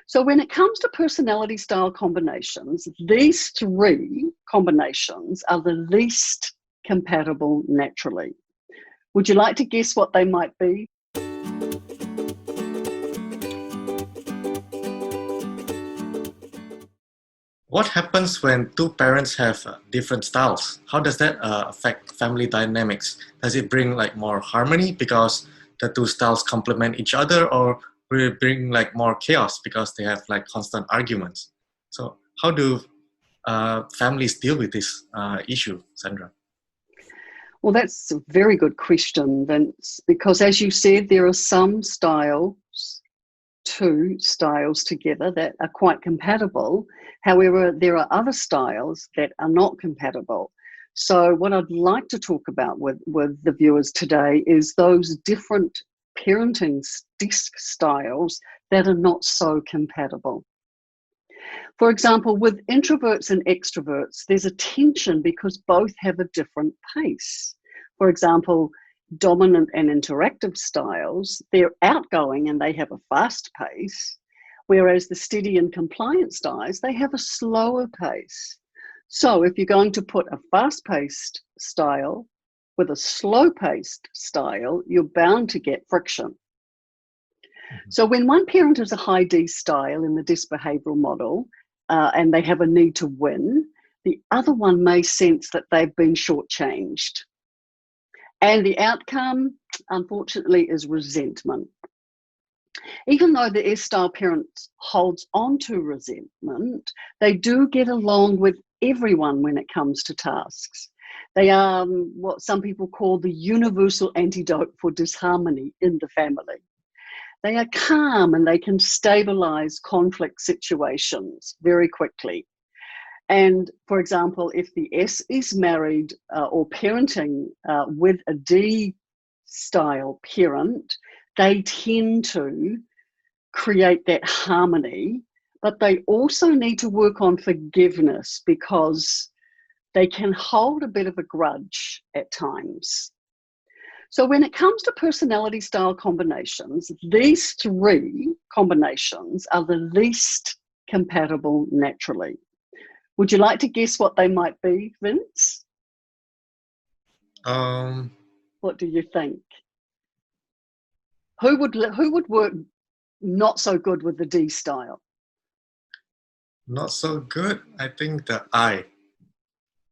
So when it comes to personality style combinations, these three combinations are the least compatible naturally. Would you like to guess what they might be? What happens when two parents have different styles? How does that affect family dynamics? Does it bring like more harmony because the two styles complement each other, or will it bring like more chaos because they have like constant arguments? So how do families deal with this issue, Sandra? Well, that's a very good question, Vince, because as you said, there are some styles, two styles together that are quite compatible. However, there are other styles that are not compatible. So what I'd like to talk about with the viewers today is those different parenting styles that are not so compatible. For example, with introverts and extroverts, there's a tension because both have a different pace. For example, dominant and interactive styles, they're outgoing and they have a fast pace, whereas the steady and compliant styles, they have a slower pace. So if you're going to put a fast-paced style with a slow-paced style, you're bound to get friction. So when one parent is a high D style in the DISC behavioural model and they have a need to win, the other one may sense that they've been shortchanged. And the outcome, unfortunately, is resentment. Even though the S-style parent holds on to resentment, they do get along with everyone when it comes to tasks. They are what some people call the universal antidote for disharmony in the family. They are calm and they can stabilize conflict situations very quickly. And for example, if the S is married or parenting with a D style parent, they tend to create that harmony, but they also need to work on forgiveness because they can hold a bit of a grudge at times. So when it comes to personality style combinations, these three combinations are the least compatible naturally. Would you like to guess what they might be, Vince? What do you think? Who would work not so good with the D style? Not so good. I think the I.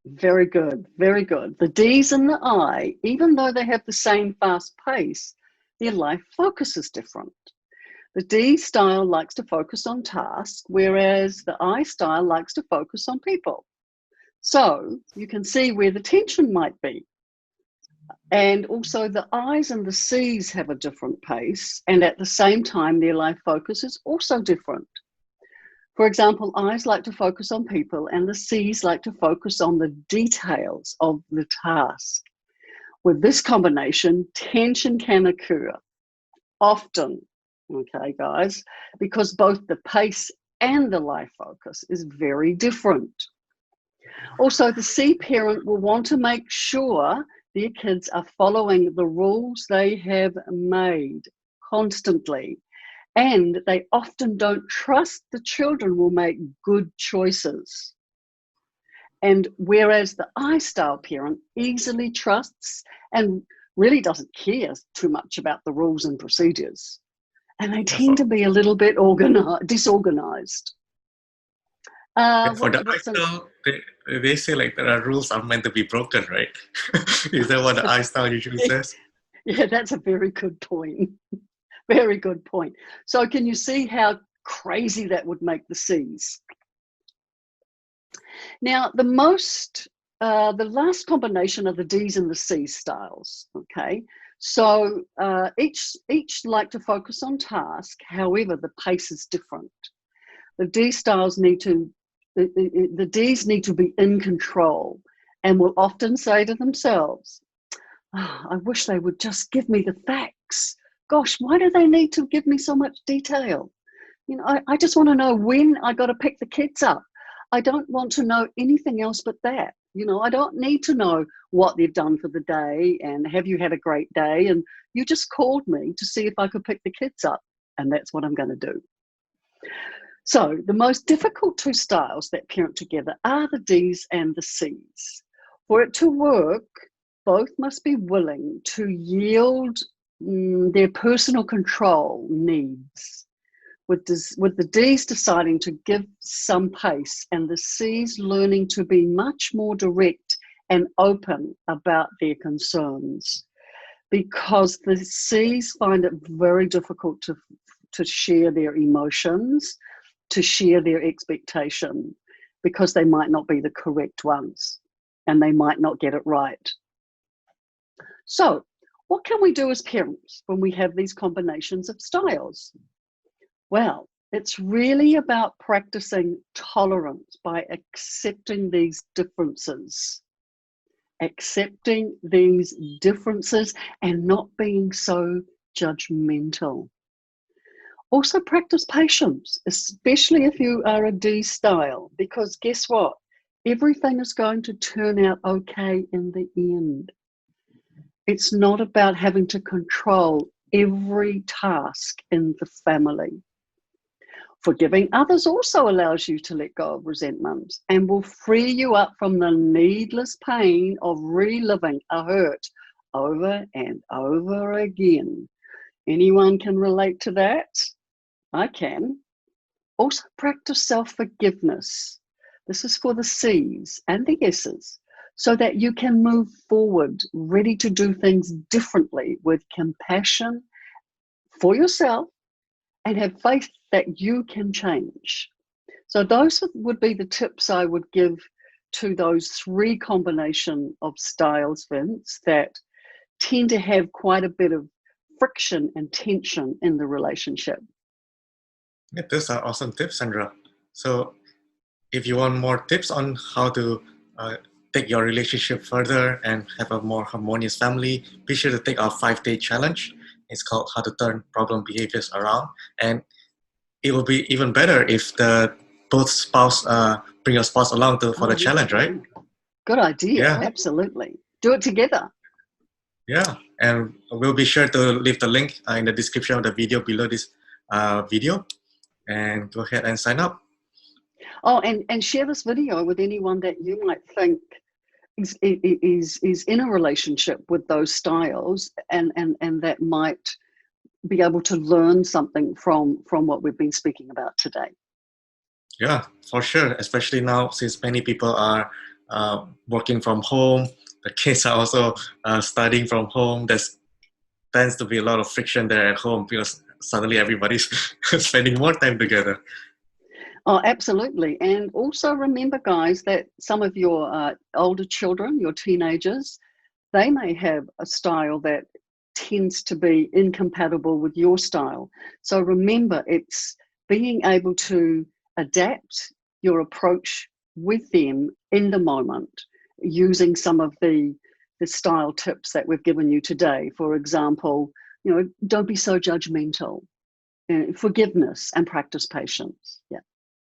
Very good, very good. The D's and the I, even though they have the same fast pace, their life focus is different. The D style likes to focus on tasks, whereas the I style likes to focus on people. So you can see where the tension might be. And also the I's and the C's have a different pace, and at the same time, their life focus is also different. For example, I's like to focus on people and the C's like to focus on the details of the task. With this combination, tension can occur often, okay, guys, because both the pace and the life focus is very different. Also, the C parent will want to make sure their kids are following the rules they have made constantly. And they often don't trust the children will make good choices. And whereas the I-style parent easily trusts and really doesn't care too much about the rules and procedures. And they tend to be a little bit disorganized. For the I-style, they say like there are rules are meant to be broken, right? Is that what the I-style usually says? Yeah, that's a very good point. Very good point. So can you see how crazy that would make the C's? Now, the last combination are the D's and the C's styles, okay? So each like to focus on task, however, the pace is different. The D styles the D's need to be in control and will often say to themselves, oh, I wish they would just give me the facts. Gosh, why do they need to give me so much detail? You know, I just want to know when I got to pick the kids up. I don't want to know anything else but that. You know, I don't need to know what they've done for the day and have you had a great day? And you just called me to see if I could pick the kids up. And that's what I'm going to do. So the most difficult two styles that parent together are the Ds and the Cs. For it to work, both must be willing to yield their personal control needs, with the Ds deciding to give some pace and the Cs learning to be much more direct and open about their concerns, because the Cs find it very difficult to share their emotions, to share their expectation, because they might not be the correct ones and they might not get it right. So, what can we do as parents when we have these combinations of styles? Well, it's really about practicing tolerance by accepting these differences. Accepting these differences and not being so judgmental. Also practice patience, especially if you are a D style, because guess what? Everything is going to turn out okay in the end. It's not about having to control every task in the family. Forgiving others also allows you to let go of resentment and will free you up from the needless pain of reliving a hurt over and over again. Anyone can relate to that? I can. Also practice self-forgiveness. This is for the C's and the S's, so that you can move forward, ready to do things differently with compassion for yourself and have faith that you can change. So those would be the tips I would give to those three combination of styles, Vince, that tend to have quite a bit of friction and tension in the relationship. Yeah, those are awesome tips, Sandra. So if you want more tips on how to take your relationship further and have a more harmonious family, be sure to take our 5-day challenge. It's called How to Turn Problem Behaviors Around. And it will be even better if the both spouse bring your spouse along for the challenge, right? Good idea. Yeah. Absolutely. Do it together. Yeah. And we'll be sure to leave the link in the description of the video below this video. And go ahead and sign up. Oh, and share this video with anyone that you might think is in a relationship with those styles and that might be able to learn something from what we've been speaking about today. Yeah, for sure. Especially now, since many people are working from home, the kids are also studying from home. There's tends to be a lot of friction there at home because suddenly everybody's spending more time together. Oh, absolutely. And also remember, guys, that some of your older children, your teenagers, they may have a style that tends to be incompatible with your style. So remember, it's being able to adapt your approach with them in the moment, using some of the style tips that we've given you today. For example, don't be so judgmental. Forgiveness and practice patience. Yeah.